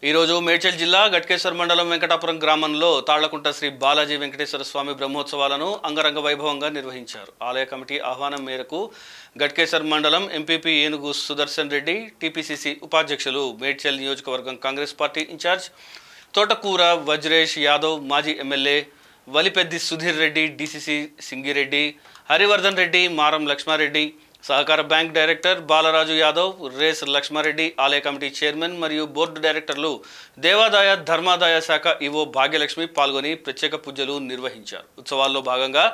ఈరోజు మేడ్చల్ జిల్లా గట్కేశ్వర్ మండలం వెంకటాపురం గ్రామంలో తాళ్లకుంట శ్రీ బాలాజీ వెంకటేశ్వర స్వామి బ్రహ్మోత్సవాలను అంగరంగ వైభవంగా నిర్వహించారు. ఆలయ కమిటీ ఆహ్వానం మేరకు గట్కేశ్వర్ మండలం ఎంపీపీ ఏనుగు సుదర్శన్ రెడ్డి, టీపీసీసీ ఉపాధ్యక్షులు, మేడ్చల్ నియోజకవర్గం కాంగ్రెస్ పార్టీ ఇన్ఛార్జ్ తోటకూర వజ్రేష్ యాదవ్, మాజీ ఎమ్మెల్యే వలిపెద్ది సుధీర్ రెడ్డి, డీసీసీ సింగిరెడ్డి, హరివర్ధన్ రెడ్డి, మారం లక్ష్మారెడ్డి, సహకార బ్యాంక్ డైరెక్టర్ బాలరాజు యాదవ్, రేస్ లక్ష్మారెడ్డి, ఆలయ కమిటీ చైర్మన్ మరియు బోర్డు డైరెక్టర్లు, దేవాదాయ ధర్మాదాయ శాఖ ఈవో భాగ్యలక్ష్మి పాల్గొని ప్రత్యేక పూజలు నిర్వహించారు. ఉత్సవాల్లో భాగంగా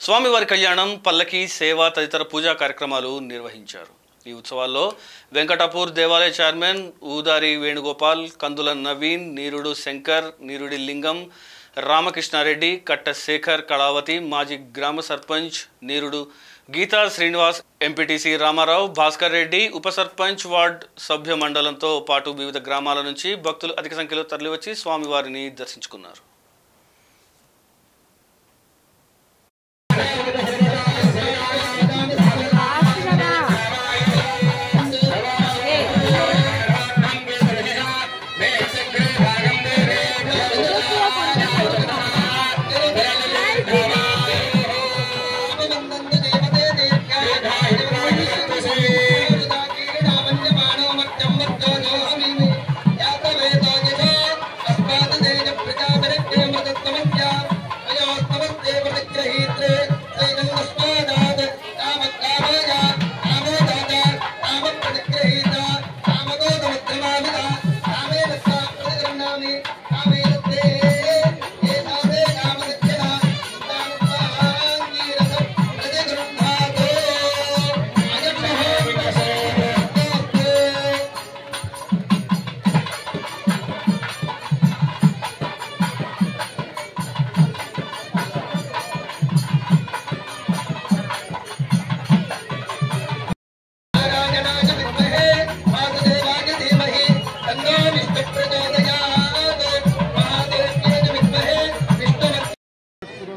స్వామివారి కళ్యాణం, పల్లకి సేవ తదితర పూజా కార్యక్రమాలు నిర్వహించారు. ఈ ఉత్సవాల్లో వెంకటాపూర్ దేవాలయ చైర్మన్ ఊదారి వేణుగోపాల్, కందుల నవీన్, నీరుడు శంకర్, నీరుడి లింగం, రామకృష్ణారెడ్డి, కట్ట శేఖర్, కళావతి, మాజీ గ్రామ సర్పంచ్ నీరుడు గీతా శ్రీనివాస్, ఎంపీటీసీ రామారావు, భాస్కర్ రెడ్డి, ఉప సర్పంచ్, వార్డ్ సభ్య మండలంతో పాటు వివిధ గ్రామాల నుంచి భక్తులు అధిక సంఖ్యలో తరలివచ్చి స్వామివారిని దర్శించుకున్నారు.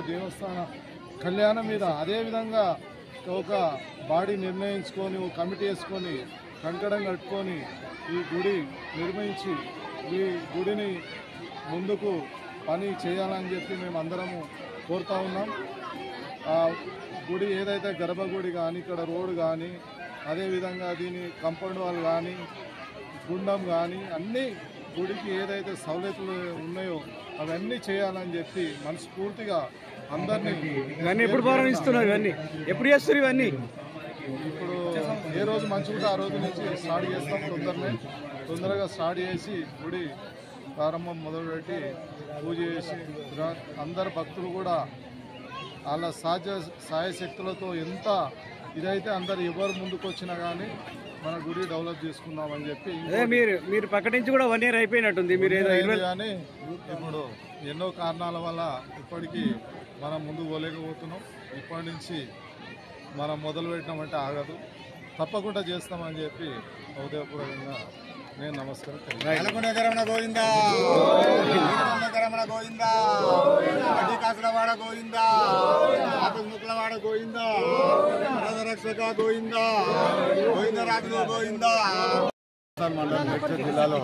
దేవస్థాన కళ్యాణం మీద అదేవిధంగా ఒక బాడీ నిర్ణయించుకొని, ఒక కమిటీ వేసుకొని, కంకణం కట్టుకొని ఈ గుడి నిర్మించి ఈ గుడిని ముందుకు పని చేయాలని చెప్పి మేము అందరము కోరుతూ ఉన్నాం. ఆ గుడి ఏదైతే గర్భగుడి కానీ, ఇక్కడ రోడ్డు కానీ, అదేవిధంగా దీని కాంపౌండ్ వాల్ కానీ, గుండం కానీ, అన్నీ గుడికి ఏదైతే సౌలతులు ఉన్నాయో అవన్నీ చేయాలని చెప్పి మనస్ఫూర్తిగా అందరినీ. ఇవన్నీ ఎప్పుడు ప్రారంభిస్తున్నారు? ఇవన్నీ ఎప్పుడు చేస్తారు? ఇవన్నీ ఇప్పుడు ఏ రోజు మంచిగా ఉంటే ఆ రోజు నుంచి స్టార్ట్ చేస్తాం. తొందరగా స్టార్ట్ చేసి గుడి ప్రారంభం మొదలుపెట్టి పూజ చేసి అందరు భక్తులు కూడా వాళ్ళ సాయశక్తులతో ఎంత ఇదైతే అందరు ఎవరు ముందుకు వచ్చినా కానీ మన గుడి డెవలప్ చేసుకుందామని చెప్పి మీరు ప్రకటించి కూడా 1 year అయిపోయినట్టుంది. మీరు కానీ ఇప్పుడు ఎన్నో కారణాల వల్ల ఇప్పటికీ మనం ముందుకు పోలేకపోతున్నాం. ఇప్పటి నుంచి మనం మొదలు పెట్టినామంటే ఆగదు, తప్పకుండా చేస్తామని చెప్పి హృదయపూర్వకంగా నేను నమస్కారం తెలియజేస్తాను. గోవిందా గోవిందా, అడ్డి కాసులవాడ గోవిందా, ముక్కులవాడ గోవిందా, రక్షక గోవిందా, గోవింద రాజు గోవిందా. మండలం మేడ్చల్ జిల్లాలో